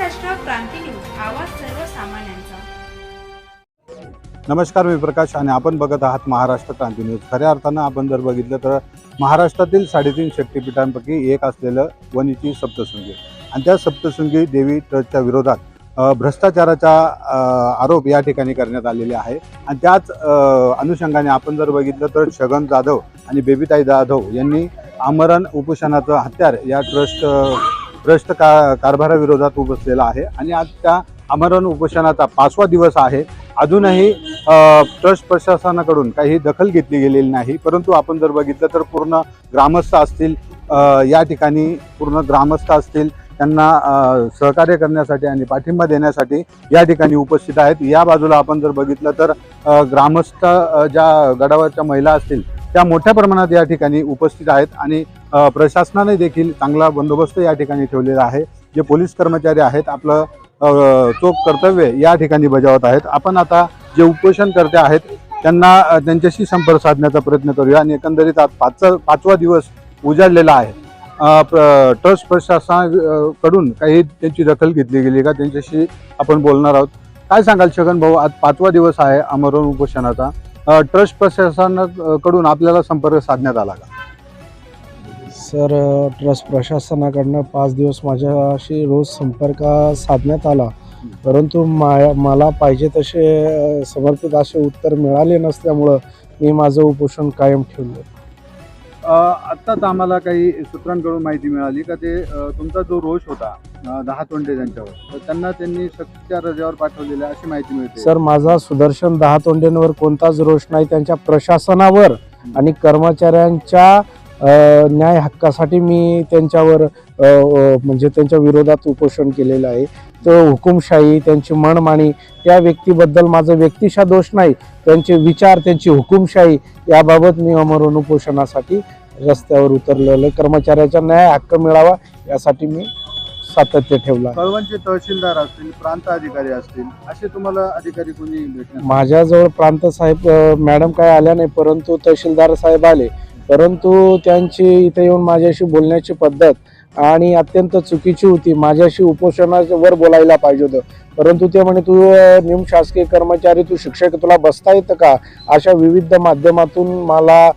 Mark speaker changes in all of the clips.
Speaker 1: महाराष्ट्र क्रांती news, आवाज सर्वसामान्यांचा।
Speaker 2: नमस्कार, मी प्रकाश आणि आपण बघत आहात महाराष्ट्र क्रांती न्यूज। खऱ्या अर्थानं आपण जर बघितलं तर महाराष्ट्रातील 3.5 शक्तिपीठांपैकी एक असलेलं वणीची सप्तशृंगी आणि त्या सप्तशृंगी देवी ट्रस्टच्या विरोधात भ्रष्टाचाराचा आरोप या ठिकाणी करण्यात आलेले आहे। आणि त्याच अनुषंगाने आपण जर बघितलं तर छगन जाधव आणि बेबीताई जाधव यांनी आमरण उपोषणाचं हत्यार या ट्रस्ट कारभाराविरोधात उपसलेलं आहे आणि आज त्या आमरण उपोषणाचा 5वा दिवस आहे। अजूनही ट्रस्ट प्रशासनाकडून काही दखल घेतली गेलेली नाही, परंतु आपण जर बघितलं तर पूर्ण ग्रामस्थ असतील या ठिकाणी पूर्ण ग्रामस्थ असतील त्यांना सहकार्य करण्यासाठी आणि पाठिंबा देण्यासाठी या ठिकाणी उपस्थित आहेत। या बाजूला आपण जर बघितलं तर ग्रामस्थ ज्या गडावरच्या महिला असतील त्या मोठ्या प्रमाणात या ठिकाणी उपस्थित आहेत आणि प्रशासनाने देखील चांगला बंदोबस्त या ठिकाणी ठेवलेला आहे। जे पोलीस कर्मचारी आहेत आपलं चोख कर्तव्य या ठिकाणी बजावत आहेत। आपण आता जे उपोषणकर्ते आहेत त्यांच्याशी संपर्क साधण्याचा प्रयत्न करूया आणि एकंदरीत आज 5वा दिवस उजाडलेला आहे। ट्रस्ट प्रशासनाकडून काही त्यांची दखल घेतली गेली का त्यांच्याशी आपण बोलणार आहोत। काय सांगाल छगन भाऊ, आज 5वा दिवस आहे आमरण उपोषणाचा, ट्रस्ट प्रशासनाकडून आपल्याला संपर्क साधण्यात आला का?
Speaker 3: सर, ट्रस्ट प्रशासनाकडनं 5 दिवस माझ्याशी रोज संपर्क साधण्यात आला, परंतु मला पाहिजे तसे समर्पित असे उत्तर मिळाले नसल्यामुळं मी माझं उपोषण कायम ठेवलं।
Speaker 2: आत्ताच आम्हाला काही सूत्रांकडून माहिती मिळाली का ते तुमचा जो रोष होता 10 तोंडे त्यांच्यावर, तर त्यांनी सक्तीच्या रजेवर पाठवलेला अशी माहिती मिळते।
Speaker 3: सर, माझा सुदर्शन 10 तोंडेंवर कोणताच रोष नाही, त्यांच्या प्रशासनावर आणि कर्मचाऱ्यांच्या न्याय हक्कासाठी मी त्यांच्यावर म्हणजे त्यांच्या विरोधात उपोषण केलेलं आहे। तो हुकुमशाही, त्यांची मनमानी, त्या व्यक्तीबद्दल माझं व्यक्तिशः दोष नाही, त्यांचे विचार, त्यांची हुकुमशाही याबाबत मी आमरण उपोषणासाठी रस्त्यावर उतरलेलं, कर्मचाऱ्याचा न्याय हक्क मिळावा यासाठी मी सातत्य ठेवलं।
Speaker 2: कळवणचे तहसीलदार असतील, प्रांत अधिकारी असतील, असे तुम्हाला अधिकारी कोणी भेटले?
Speaker 3: माझ्याजवळ प्रांत साहेब मॅडम काय आल्या नाही, परंतु तहसीलदार साहेब आले, परंतु त्यांची इथे येऊन माझ्याशी बोलण्याची पद्धत आणि अत्यंत चुकीची होती। माझ्याशी उपोषणावर बोलायला पाहिजे होतं, परंतु ते म्हणे तू निमशासकीय कर्मचारी, तू शिक्षक, तुला बसता येतं का, अशा विविध माध्यमातून मला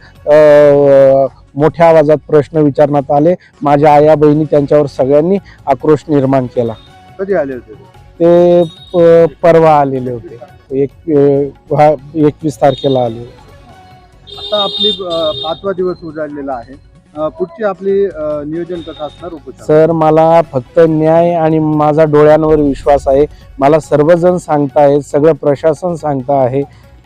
Speaker 3: मोठ्या आवाजात प्रश्न विचारण्यात आले। माझ्या आया बहिणी त्यांच्यावर सगळ्यांनी आक्रोश निर्माण केला।
Speaker 2: कधी आले होते
Speaker 3: ते परवा आलेले होते, 21 तारखेला आले।
Speaker 2: आता आपली 5वा दिवस उजाडलेला आहे, पुढची आपली नियोजन कसं असणार उपोषण?
Speaker 3: सर, मला फक्त न्याय आणि माझा डोळ्यांवर विश्वास आहे। मला सर्वजण सांगतायत, सगळं प्रशासन सांगता आहे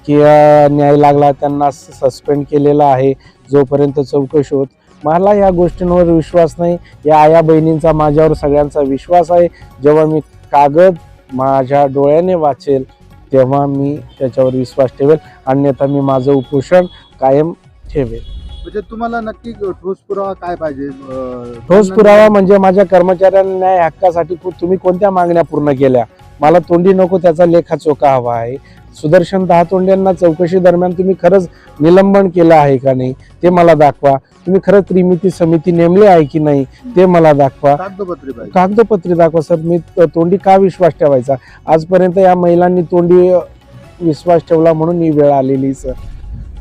Speaker 3: की न्याय लागला, त्यांना सस्पेंड केलेला आहे जोपर्यंत चौकशी होत। मला या गोष्टींवर विश्वास नाही, या आया बहिणींचा माझ्यावर सगळ्यांचा विश्वास आहे। जेव्हा मी कागद माझ्या डोळ्याने वाचेल तेव्हा मी त्याच्यावर विश्वास ठेवेल, अन्यथा मी माझं उपोषण कायम ठेवेल।
Speaker 2: म्हणजे तुम्हाला नक्की ठोस पुरावा काय पाहिजे?
Speaker 3: ठोस पुरावा म्हणजे माझ्या कर्मचाऱ्यांना न्याय हक्कासाठी तुम्ही कोणत्या मागण्या पूर्ण केल्या, मला तोंडी नको त्याचा लेखाचोखा हवा आहे। सुदर्शन 10 तोंड्यांना चौकशी दरम्यान तुम्ही खरंच निलंबन केलं आहे का नाही ते मला दाखवा। तुम्ही खरंच त्रिमिती समिती नेमली आहे की नाही ते मला दाखवा। कागदपत्री दाखवा। सर, मी तोंडी का विश्वास ठेवायचा? आजपर्यंत या महिलांनी तोंडी विश्वास ठेवला म्हणून ही वेळ आलेली। सर,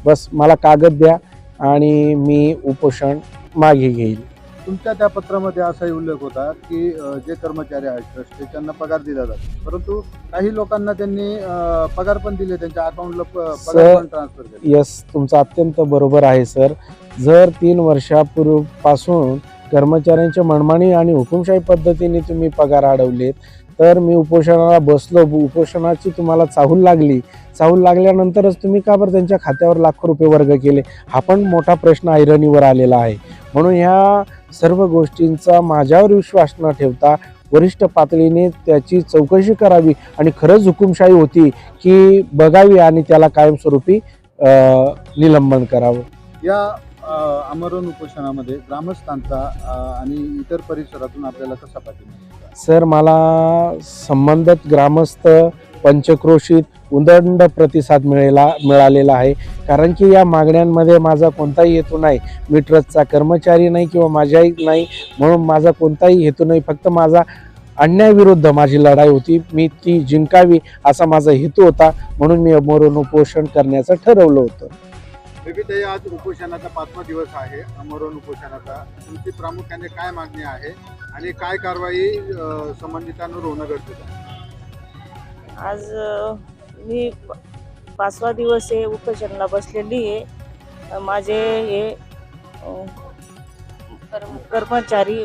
Speaker 3: बस मला कागद द्या आणि मी उपोषण मागे घेईल।
Speaker 2: तुमच्या त्या पत्रामध्ये असाही उल्लेख होता की जे कर्मचारी आहेत ट्रस्टचे त्यांना पगार दिला जातो, परंतु काही लोकांना त्यांनी पगार पण दिले, त्यांच्या अकाउंटला पगार पण ट्रान्सफर केले।
Speaker 3: यस, तुमचं अत्यंत बरोबर आहे सर। जर 3 वर्षापूर्वीपासून कर्मचाऱ्यांच्या मनमानी आणि हुकुमशाही पद्धतीने तुम्ही पगार अडवलेत तर मी उपोषणाला बसलो। उपोषणाची तुम्हाला चाहूल लागल्यानंतरच तुम्ही का बरं त्यांच्या खात्यावर लाखो रुपये वर्ग केले, हा पण मोठा प्रश्न ऐरणीवर आलेला आहे। म्हणून ह्या सर्व गोष्टींचा माझ्यावर विश्वास न ठेवता वरिष्ठ पातळीने त्याची चौकशी करावी आणि खरंच हुकुमशाही होती की बघावी आणि त्याला कायमस्वरूपी निलंबन करावं।
Speaker 2: या आमरण उपोषणामध्ये ग्रामस्थांचा आणि इतर परिसरातून आपल्याला कसा पाठिंबा?
Speaker 3: सर, मला संबंधित ग्रामस्थ, पंचक्रोशीत उदंड प्रतिसाद मिळालेला आहे, कारण की या मागण्यांमध्ये माझा कोणताही हेतू नाही। मी ट्रस्टचा कर्मचारी नाही किंवा माझाही नाही, म्हणून माझा कोणताही हेतू नाही। फक्त माझा अन्यायाविरुद्ध माझी लढाई होती. मी ती जिंकावी असा माझा हेतू होता, म्हणून मी आमरण उपोषण करण्याचं ठरवलं होतं.
Speaker 2: बेबीताई, आज उपोषणाचा 5वा दिवस आहे, आमरण उपोषणाचा. तुमची प्रामुख्याने काय मागणी आहे आणि काय कारवाई संबंधितांवर होणं गरजेचं आहे?
Speaker 4: आज मी 5वा दिवस आहे उपोषणाला बसलेली आहे. माझे हे कर्मचारी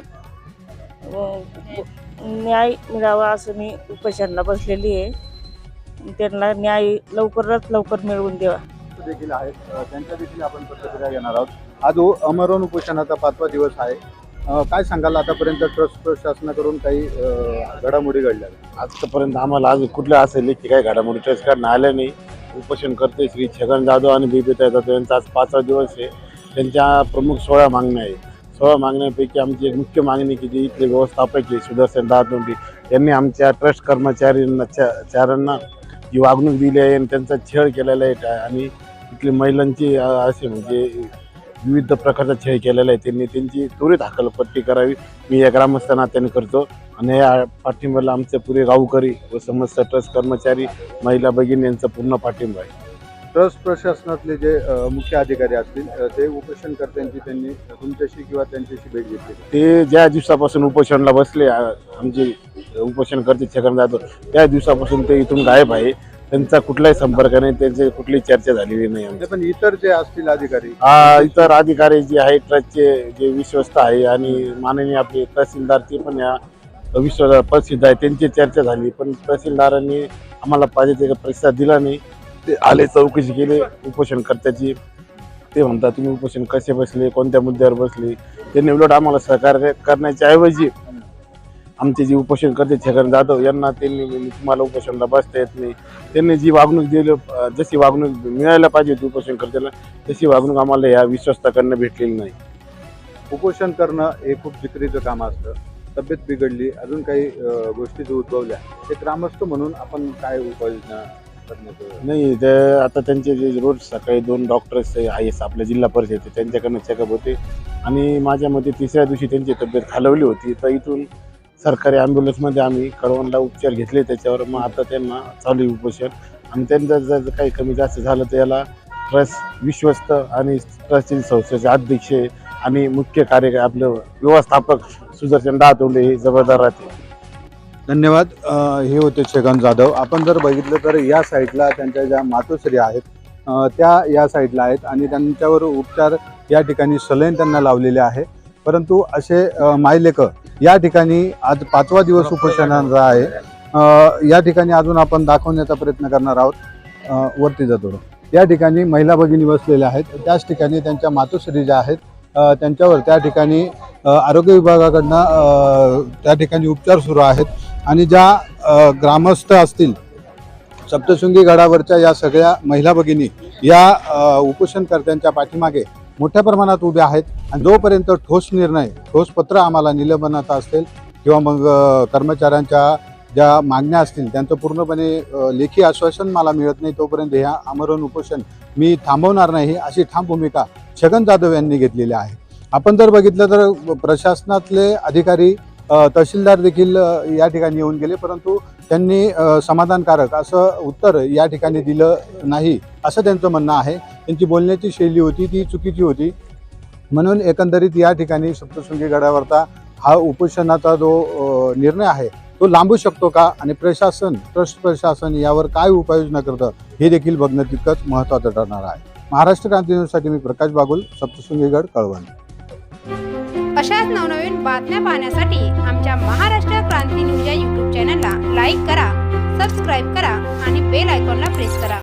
Speaker 4: न्याय मिळावा असं मी उपोषणाला बसलेली आहे. त्यांना न्याय लवकरात लवकर मिळवून द्यावा
Speaker 2: देखील आहेत, त्यांच्या देखील आपण प्रतिक्रिया घेणार आहोत. आज आमरण उपोषणाचा 5वा दिवस आहे. काय सांगाल, आतापर्यंत ट्रस्ट प्रशासनाकडून काही घडामोडी घडल्या?
Speaker 5: आजपर्यंत आम्हाला आज कुठल्या असेल की काही घडामोडी ट्रस्टकडनं आल्या नाही. उपोषण करते श्री छगन जाधव आणि बेबीताई जाधव यांचा आज 5वा दिवस आहे. त्यांच्या प्रमुख 16 मागण्या आहे. 16 मागण्यांपैकी आमची एक मुख्य मागणी की जी इथले व्यवस्थापक आहे सुदर्शन दातोंडी यांनी आमच्या ट्रस्ट कर्मचाऱ्यांना जी वागणूक दिली आहे आणि त्यांचा छळ केलेला आहे आणि इथली महिलांची असे म्हणजे विविध प्रकारचा छळ केलेला आहे. त्यांनी त्यांची त्वरित हकालपट्टी करावी मी या ग्रामस्थांना त्यांनी करतो. आणि या पाठिंब्याला आमचे पुरे गावकरी व समस्त ट्रस्ट कर्मचारी महिला भगिनी यांचा पूर्ण पाठिंबा आहे.
Speaker 2: ट्रस्ट प्रशासनातले जे मुख्य अधिकारी असतील ते उपोषणकर्त्यांची त्यांनी तुमच्याशी किंवा त्यांच्याशी भेट घेतली?
Speaker 5: ते ज्या दिवसापासून उपोषणाला बसले आमचे उपोषणकर्ते छगन जाधव त्या दिवसापासून ते इथून गायब आहे. त्यांचा कुठलाही संपर्क नाही, त्यांची कुठलीही चर्चा झालेली नाही आमची.
Speaker 2: पण इतर जे असतील अधिकारी,
Speaker 5: इतर अधिकारी जे आहेत ट्रस्टचे जे विश्वस्त आहे आणि माननीय आपले तहसीलदार ते पण या प्रसिद्ध आहे, त्यांची चर्चा झाली. पण तहसीलदारांनी आम्हाला पाहिजे ते प्रतिसाद दिला नाही. ते आले, चौकशी केली उपोषणकर्त्याची. ते म्हणतात तुम्ही उपोषण कसे बसले, कोणत्या मुद्द्यावर बसले. त्यांनी उलट आम्हाला सहकार्य करण्याच्या ऐवजी आमचे जे उपोषणकर्ते छगन जाधव यांना त्यांनी तुम्हाला उपोषणाला बसता येत नाही, त्यांनी जी वागणूक दिली, जशी वागणूक मिळायला पाहिजे होती उपोषणकर्त्याला तशी वागणूक आम्हाला या विश्वस्ताकडनं भेटलेली नाही.
Speaker 2: उपोषण करणं हे खूप जिकरीचं काम असतं. तब्येत बिघडली, अजून काही गोष्टी जो उद्भवल्या, ते ग्रामस्थ म्हणून आपण काय उपाययोजना करण्याचं?
Speaker 5: नाही, ते आता त्यांचे जे रोज सकाळी 2 डॉक्टर्स आहे आपल्या जिल्हा परिषद त्यांच्याकडनं चेकअप होते आणि माझ्या मते 3ऱ्या दिवशी त्यांची तब्येत खालवली होती. तर इथून सरकारी ॲम्ब्युलन्समध्ये आम्ही कळवणला उपचार घेतले त्याच्यावर. मग आता त्यांना चालू आहे उपोषण. आणि त्यांचं जर काही कमी जास्त झालं तर याला ट्रस्ट विश्वस्त आणि ट्रस्टचे संस्थेचे अध्यक्ष आणि मुख्य आपलं व्यवस्थापक सुदर्शन दातोंडे हे जबाबदार राहते.
Speaker 2: धन्यवाद. हे होते छगन जाधव. आपण जर बघितलं तर या साईडला त्यांच्या ज्या मातोश्री आहेत त्या या साईडला आहेत आणि त्यांच्यावर उपचार या ठिकाणी सलाईन त्यांना लावलेले आहे. परंतु असे मायलेकं या ठिकाणी आज 5वा दिवस उपोषणाचा आहे. या ठिकाणी अजून आपण दाखवण्याचा प्रयत्न करणार आहोत. वरती जातो. या ठिकाणी महिला भगिनी बसलेल्या आहेत. त्याच ठिकाणी त्यांच्या मातोश्री ज्या आहेत त्यांच्यावर त्या ठिकाणी आरोग्य विभागाकडनं त्या ठिकाणी उपचार सुरू आहेत. आणि ज्या ग्रामस्थ असतील सप्तशृंगी गडावरच्या या सगळ्या महिला भगिनी या उपोषणकर्त्यांच्या पाठीमागे मोठ्या प्रमाणात उभ्या आहेत. आणि जोपर्यंत ठोस निर्णय, ठोस पत्र आम्हाला निलंबनाचा असेल किंवा मग कर्मचाऱ्यांच्या ज्या मागण्या असतील त्यांचं पूर्णपणे लेखी आश्वासन मला मिळत नाही, तोपर्यंत ह्या आमरण उपोषण मी थांबवणार नाही, अशी ठाम भूमिका छगन जाधव यांनी घेतलेली आहे. आपण जर बघितलं तर प्रशासनातले अधिकारी, तहसीलदार देखील या ठिकाणी येऊन गेले, परंतु त्यांनी समाधानकारक असं उत्तर या ठिकाणी दिलं नाही असं त्यांचं म्हणणं आहे. त्यांची बोलण्याची शैली होती ती चुकीची होती. म्हणून एकंदरीत या ठिकाणी सप्तशृंगी गडावरचा हा उपोषणाचा जो निर्णय आहे तो लांबू शकतो का आणि ट्रस्ट प्रशासन यावर काय उपाययोजना करतं हे देखील बघणं तितकंच महत्त्वाचं ठरणार आहे. महाराष्ट्र क्रांती न्यूजसाठी मी प्रकाश बागुल, सप्तशृंगीगड, कळवण.
Speaker 1: अशाच नवनवीन बातम्या पाहण्यासाठी आमच्या महाराष्ट्र क्रांती न्यूज या YouTube चॅनलला लाईक करा, सबस्क्राईब करा आणि बेल आयकॉनला प्रेस करा.